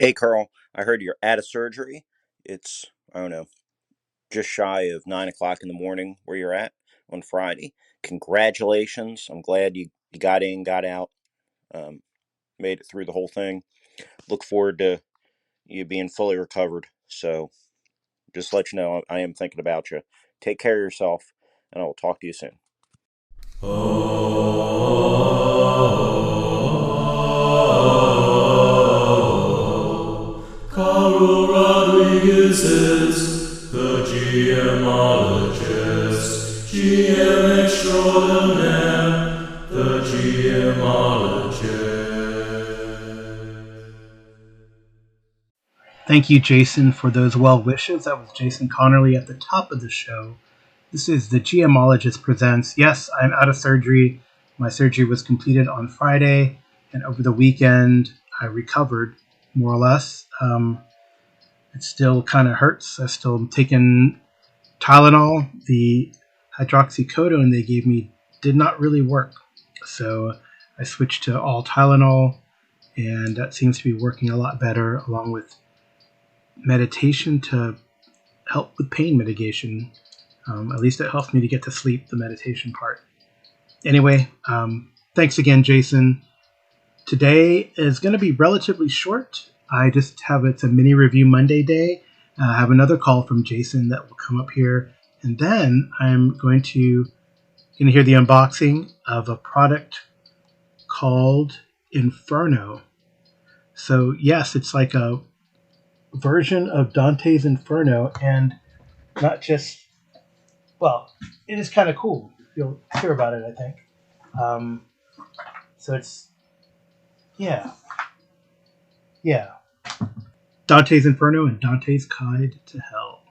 Hey, Carl, I heard you're out of surgery. It's, I don't know, just shy of 9 o'clock in the morning where you're at on Friday. Congratulations. I'm glad you got in, got out, um, made it through the whole thing. Look forward to you being fully recovered. So just let you know I am thinking about you. Take care of yourself, and I will talk to you soon. Carl Rodriguez is the GMologist, GM extraordinaire, the GMologist. Thank you, Jason, for those well wishes. That was Jason Connerly at the top of the show. This is the GMologist Presents. Yes, I'm out of surgery. My surgery was completed on Friday, and over the weekend, I recovered more or less. It still kind of hurts. I still am taking Tylenol. The hydroxycodone they gave me did not really work. So I switched to all Tylenol, and that seems to be working a lot better, along with meditation to help with pain mitigation. At least it helps me to get to sleep, the meditation part. Anyway, thanks again, Jason. Today is going to be relatively short. I just have it's a mini review Monday day. I have another call from Jason that will come up here, and then I'm going to hear the unboxing of a product called Inferno. So yes, it's like a version of Dante's Inferno, and not just, well, it is kind of cool. You'll hear about it, I think. Um, so it's, yeah, yeah. Dante's Inferno and Dante's Guide to Hell.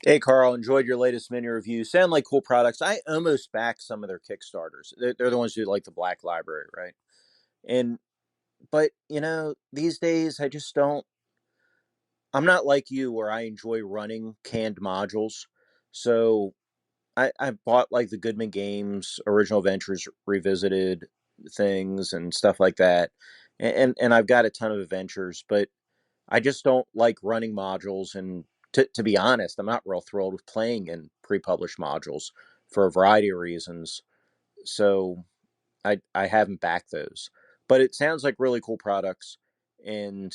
Hey, Carl, enjoyed your latest mini review. Sound like cool products. I almost backed some of their Kickstarters. They're the ones who do like the Black Library, right? And but these days I just don't. I'm not like you where I enjoy running canned modules. So I bought like the Goodman Games Original Adventures Revisited things and stuff like that, and I've got a ton of adventures, but I just don't like running modules. And to be honest, I'm not real thrilled with playing in pre-published modules for a variety of reasons. So I haven't backed those, but it sounds like really cool products, and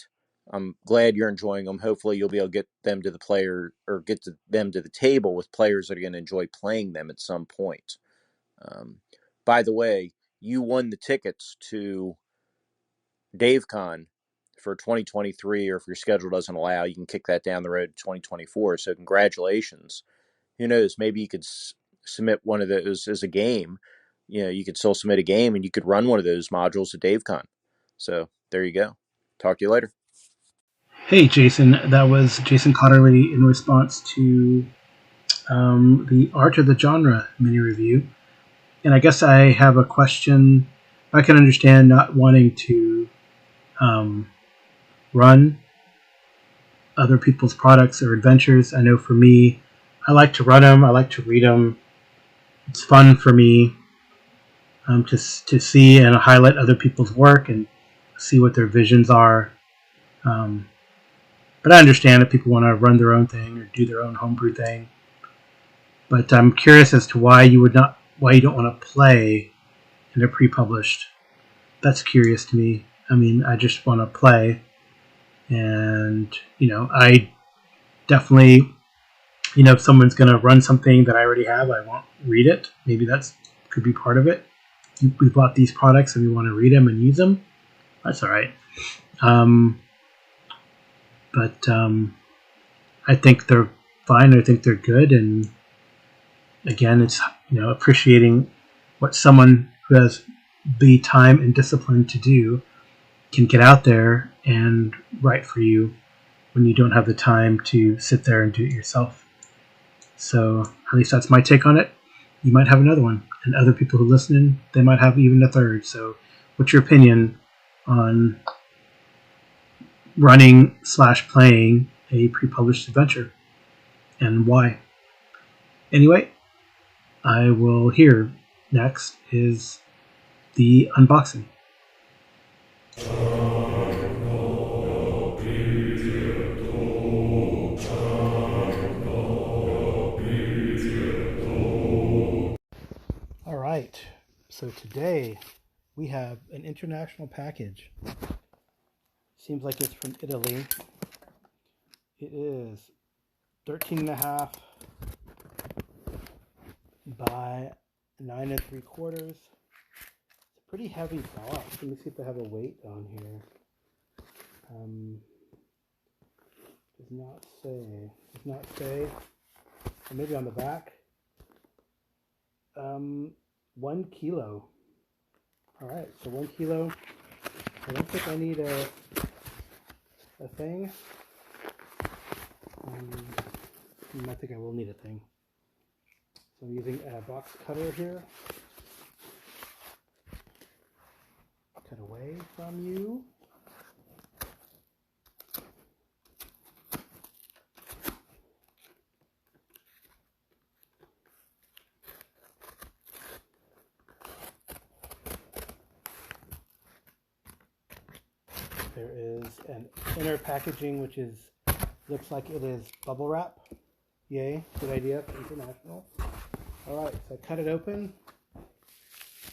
I'm glad you're enjoying them. Hopefully, you'll be able to get them to the player or them to the table with players that are going to enjoy playing them at some point. Um, by the way, you won the tickets to DaveCon for 2023, or if your schedule doesn't allow, you can kick that down the road to 2024. So congratulations. Who knows? Maybe you could submit one of those as a game. You could still submit a game, and you could run one of those modules at DaveCon. So there you go. Talk to you later. Hey, Jason. That was Jason Cotterly in response to the Art of the Genre mini review. And I guess I have a question. I can understand not wanting to run other people's products or adventures. I know for me, I like to run them. I like to read them. It's fun for me to see and highlight other people's work and see what their visions are. But I understand if people want to run their own thing or do their own homebrew thing. But I'm curious as to why you don't want to play in a pre-published. That's curious to me. I mean, I just want to play, and I definitely, if someone's going to run something that I already have, I won't read it. Maybe that's could be part of it. We bought these products and we want to read them and use them. That's all right. But I think they're fine. I think they're good. And again, it's appreciating what someone who has the time and discipline to do can get out there and write for you when you don't have the time to sit there and do it yourself. So at least that's my take on it. You might have another one, and other people who listen, they might have even a third. So what's your opinion on running /playing a pre-published adventure and why. Anyway, I will hear next is the unboxing. All right, so today we have an international package. Seems like it's from Italy. It is 13.5 by 9 3/4. It's a pretty heavy box. Let me see if I have a weight on here. Does not say. Does not say. Or maybe on the back. 1 kilo. All right, so 1 kilo. I don't think I need a thing. I think I will need a thing. So I'm using a box cutter here. Cut away from you. There is an inner packaging which looks like it is bubble wrap. Yay, good idea for international. All right, so I cut it open.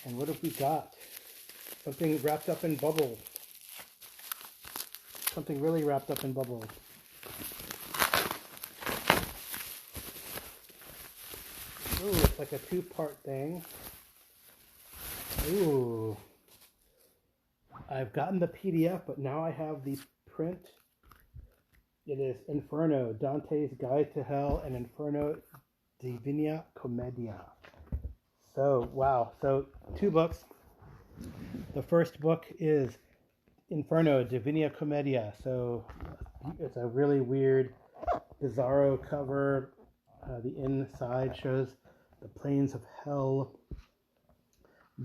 And what have we got? Something wrapped up in bubble. Something really wrapped up in bubble. Ooh, it's like a 2-part thing. Ooh. I've gotten the PDF, but now I have the print. It is Inferno, Dante's Guide to Hell, and Inferno Divina Commedia. So, wow. So, 2 books. The first book is Inferno Divina Commedia. So, it's a really weird, bizarro cover. The inside shows the plains of hell.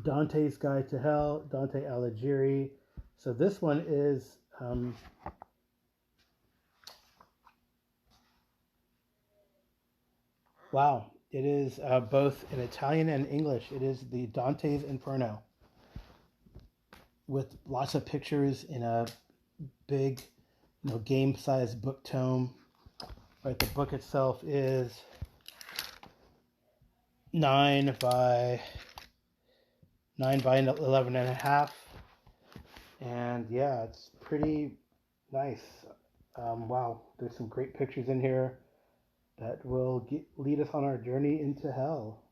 Dante's Guide to Hell, Dante Alighieri. So this one is wow. It is both in Italian and English. It is the Dante's Inferno with lots of pictures in a big, game-sized book tome. Right, the book itself is 9 by 11.5. And yeah, it's pretty nice. Wow, there's some great pictures in here that will lead us on our journey into hell.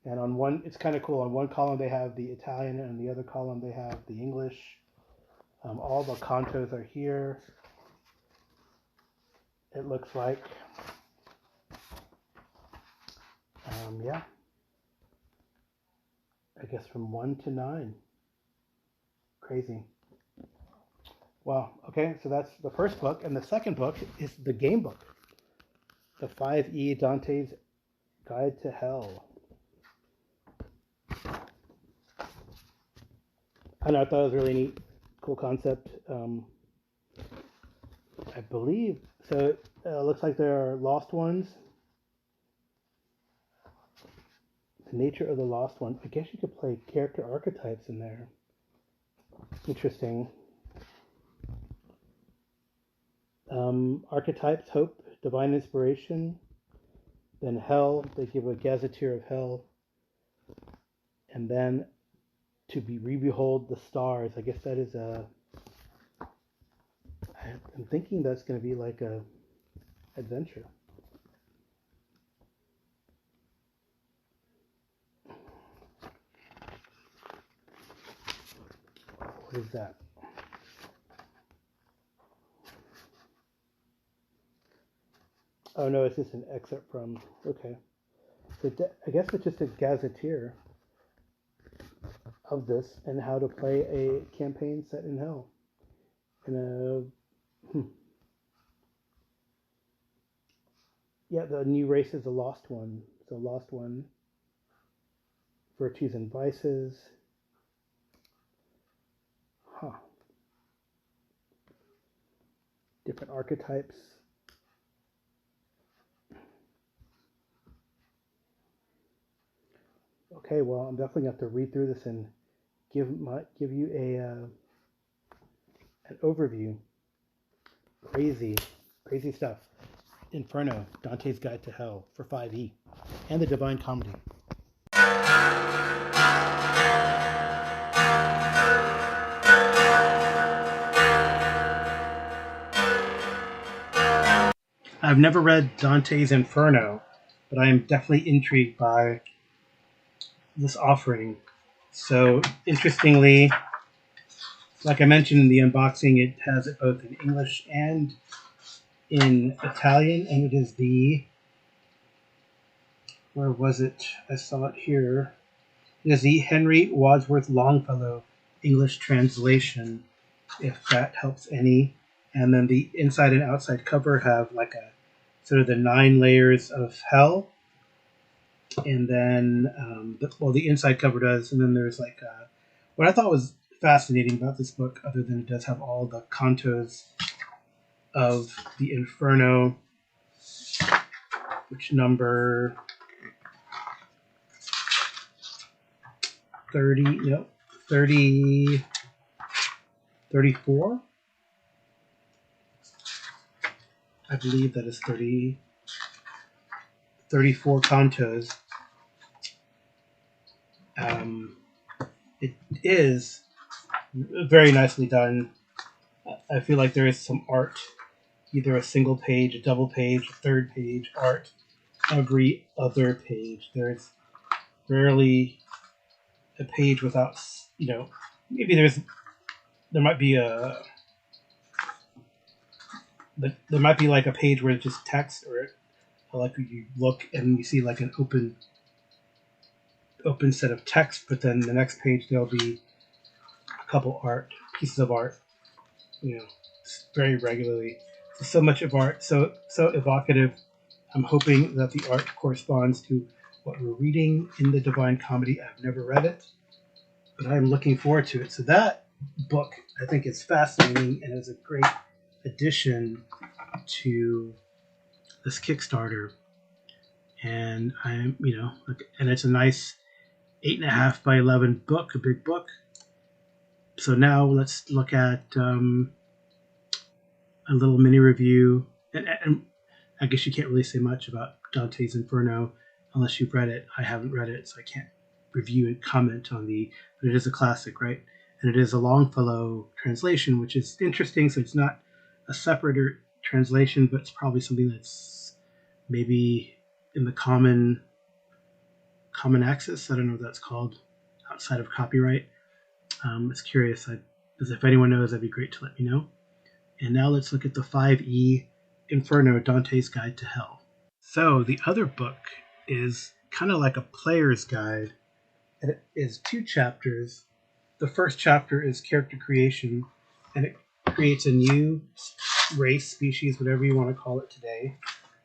And on one, it's kind of cool. On one column they have the Italian, and on the other column they have the English. All the cantos are here. It looks like. Yeah. I guess from 1 to 9. Crazy. Wow. Okay, so that's the first book. And the second book is the game book. The 5E Dante's Guide to Hell. I know, I thought it was really neat. Cool concept. I believe, so it looks like there are lost ones. The nature of the lost one. I guess you could play character archetypes in there. Interesting. Archetypes, hope, divine inspiration. Then hell, they give a gazetteer of hell. And then to behold the stars. I guess that is I'm thinking that's going to be like a adventure. What is that? Oh no, it's just an excerpt from. Okay, so I guess it's just a gazetteer of this and how to play a campaign set in hell. Yeah, the new race is the lost one. So lost one. Virtues and vices. Different archetypes. Okay, well, I'm definitely going to have to read through this and give you an overview. Crazy, crazy stuff. Inferno, Dante's Guide to Hell for 5e, and the Divine Comedy. I've never read Dante's Inferno, but I am definitely intrigued by this offering. So, interestingly, like I mentioned in the unboxing, it has it both in English and in Italian, and it is the, where was it? I saw it here. It is the Henry Wadsworth Longfellow English translation, if that helps any. And then the inside and outside cover have like a sort of the 9 layers of hell. And then, the inside cover does, and then there's like what I thought was fascinating about this book, other than it does have all the cantos of the Inferno, which number 30, no, 30, 34. I believe that is 30, 34 cantos. It is very nicely done. I feel like there is some art, either a single page, a double page, a third page art every other page. There's rarely a page without, maybe there might be there might be like a page where it's just text, or like you look and you see like an open set of text, but then the next page there'll be a couple pieces of art, very regularly. So much of art, so evocative. I'm hoping that the art corresponds to what we're reading in the Divine Comedy. I've never read it, but I'm looking forward to it. So that book, I think, is fascinating and is a great addition to this Kickstarter. And and it's a nice 8.5 by 11 book, a big book. So now let's look at a little mini review. And I guess you can't really say much about Dante's Inferno unless you've read it. I haven't read it, so I can't review and comment on but it is a classic, right? And it is a Longfellow translation, which is interesting. So it's not a separate translation, but it's probably something that's maybe in the common access. I don't know what that's called outside of copyright. It's curious. If anyone knows, that'd be great to let me know. And now let's look at the 5e Inferno, Dante's Guide to Hell. So the other book is kind of like a player's guide. It is 2 chapters. The first chapter is character creation, and it creates a new race, species, whatever you want to call it today,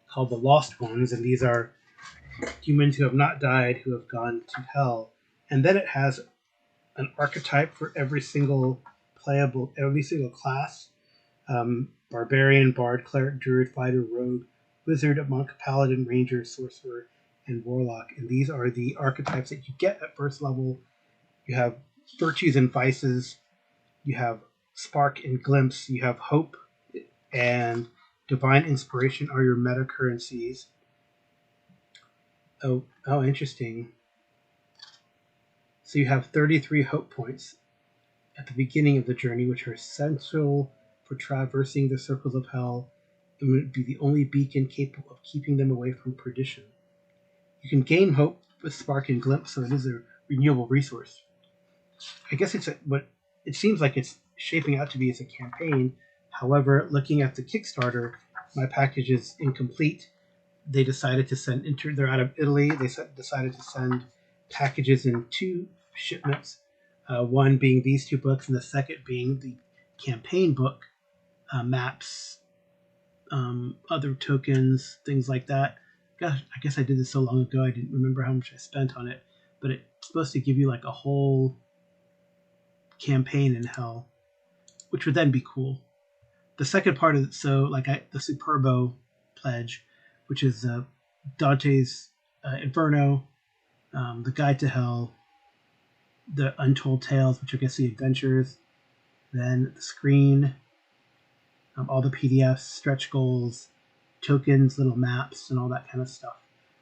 called the Lost Ones, and these are humans who have not died, who have gone to hell. And then it has an archetype for every single class. Barbarian, Bard, Cleric, Druid, Fighter, Rogue, Wizard, Monk, Paladin, Ranger, Sorcerer, and Warlock. And these are the archetypes that you get at first level. You have virtues and vices. You have spark and glimpse. You have hope and divine inspiration are your meta currencies. Oh, interesting. So you have 33 hope points at the beginning of the journey, which are essential for traversing the circles of hell and would be the only beacon capable of keeping them away from perdition. You can gain hope with spark and glimpse, so it is a renewable resource. I guess what it seems like it's shaping out to be as a campaign. However, looking at the Kickstarter, my package is incomplete. They decided to send they're out of Italy. They decided to send packages in 2 shipments. One being these 2 books, and the second being the campaign book, maps, other tokens, things like that. Gosh, I guess I did this so long ago I didn't remember how much I spent on it. But it's supposed to give you like a whole campaign in hell, which would then be cool. The second part of it, the Superbo pledge, which is Dante's Inferno, the Guide to Hell, the Untold Tales, which I guess the adventures, then the screen, all the PDFs, stretch goals, tokens, little maps, and all that kind of stuff.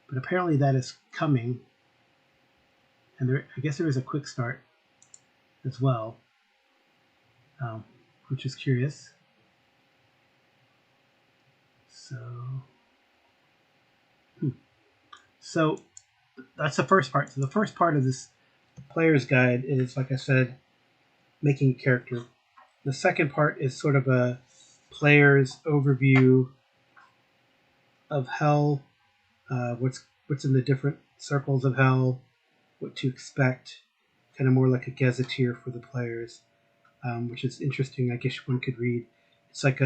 But apparently that is coming, and I guess there is a quick start as well, which is curious. So that's the first part. So the first part of this player's guide is, like I said, making a character. The second part is sort of a player's overview of Hell, what's in the different circles of Hell, what to expect, kind of more like a gazetteer for the players, which is interesting. I guess one could read. It's like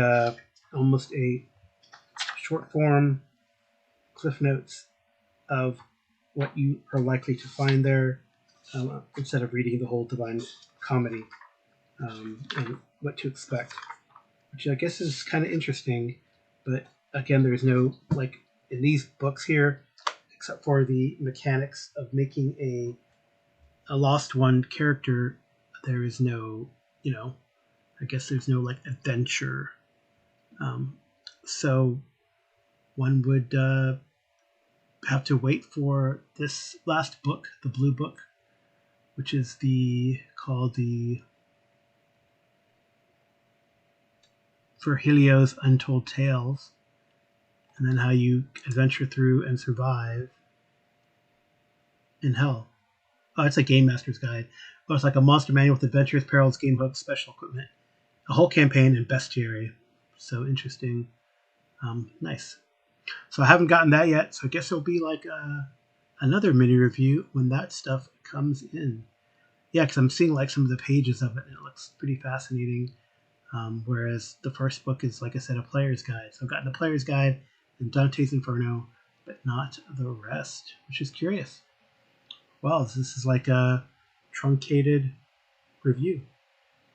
almost a short form cliff notes of what you are likely to find there, instead of reading the whole Divine Comedy, and what to expect, which I guess is kind of interesting. But again, there's no, like in these books here, except for the mechanics of making a Lost One character, there is no, I guess there's no like adventure. So one would have to wait for this last book, the Blue Book, which is called the Virgilio's Untold Tales, and then how you adventure through and survive in Hell. Oh, it's a Game Master's Guide. Oh, it's like a monster manual with adventures, perils, game hooks, special equipment, a whole campaign, and bestiary. So interesting. Nice. So I haven't gotten that yet, so I guess it'll be like another mini review when that stuff comes in. Yeah, because I'm seeing like some of the pages of it, and it looks pretty fascinating. Whereas the first book is, like I said, a player's guide. So I've gotten the player's guide and Dante's Inferno, but not the rest, which is curious. Wow, this is like a truncated review.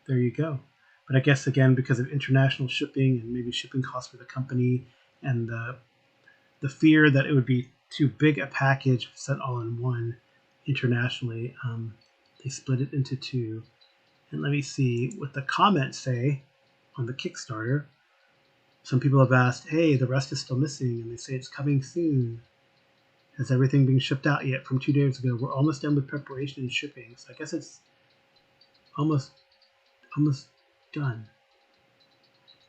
There you go. But I guess, again, because of international shipping and maybe shipping costs for the company, and the fear that it would be too big a package sent all in one internationally, they split it into two. And let me see what the comments say on the Kickstarter. Some people have asked, hey, the rest is still missing, and they say it's coming soon. Has everything been shipped out yet from 2 days ago? We're almost done with preparation and shipping. So I guess it's almost done.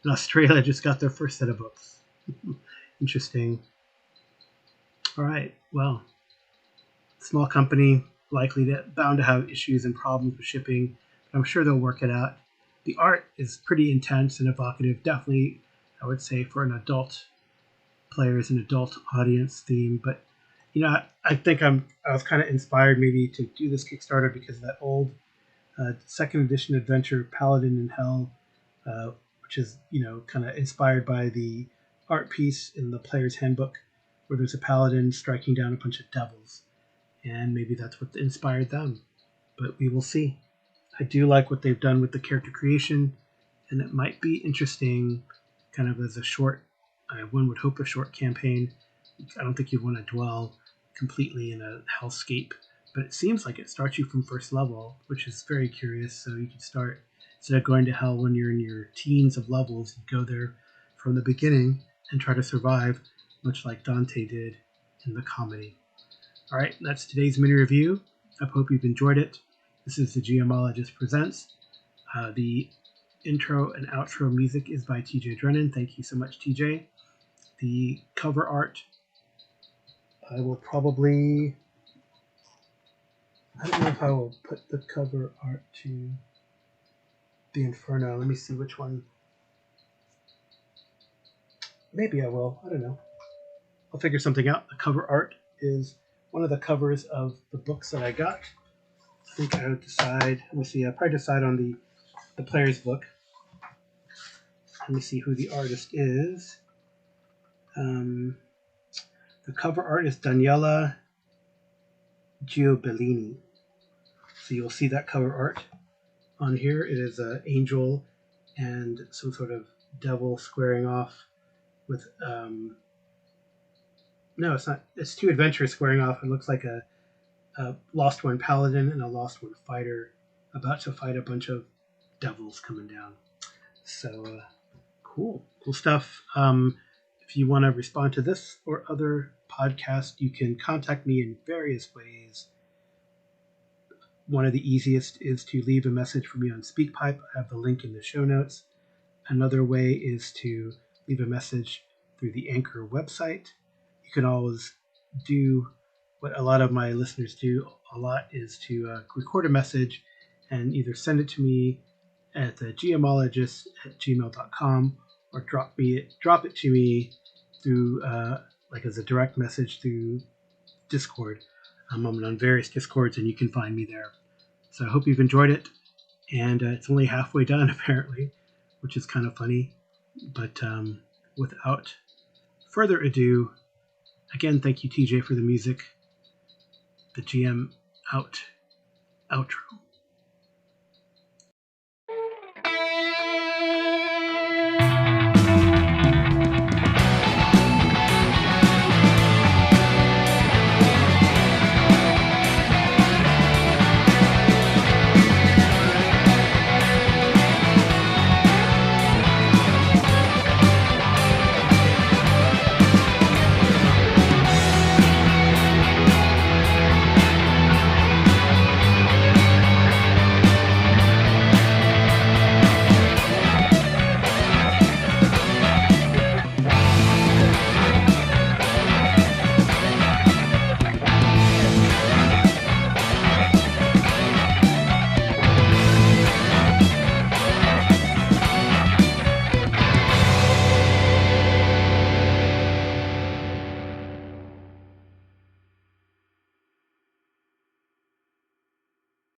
And Australia just got their first set of books. Interesting. All right, well, small company, bound to have issues and problems with shipping, but I'm sure they'll work it out. The art is pretty intense and evocative. Definitely, I would say, for an adult players, an adult audience theme. But I think I was kind of inspired maybe to do this Kickstarter because of that old second edition adventure, Paladin in Hell, which is kind of inspired by the art piece in the Player's Handbook, where there's a paladin striking down a bunch of devils, and maybe that's what inspired them. But we will see. I do like what they've done with the character creation, and it might be interesting, kind of as a short. One would hope a short campaign. I don't think you'd want to dwell completely in a hellscape, but it seems like it starts you from first level, which is very curious. So you can start, instead of going to hell when you're in your teens of levels, you go there from the beginning and try to survive, much like Dante did in the comedy. All right, that's today's mini review. I hope you've enjoyed it. This is the GMologist Presents. The intro and outro music is by TJ Drennan. Thank you so much, TJ. The cover art, I will probably, I don't know if I will put the cover art to the Inferno. Let me see which one. Maybe I will. I don't know. I'll figure something out. The cover art is one of the covers of the books that I got. I think I would decide. Let me see. I'll probably decide on the player's book. Let me see who the artist is. The cover art is Daniela Giobellini. So you'll see that cover art on here. It is an angel and some sort of devil squaring off with no, it's not. It's two adventurers squaring off. It looks like a a Lost One Paladin and a Lost One Fighter about to fight a bunch of devils coming down. So cool stuff. If you want to respond to this or other podcasts, you can contact me in various ways. One of the easiest is to leave a message for me on SpeakPipe. I have the link in the show notes. Another way is to leave a message through the Anchor website. You can always do what a lot of my listeners do a lot is to record a message and either send it to me at the gmologist@gmail.com or drop it to me through like as a direct message through Discord. I'm on various Discords and you can find me there. So I hope you've enjoyed it. And it's only halfway done apparently, which is kind of funny. But without further ado, again, thank you, TJ, for the music. The GM outro.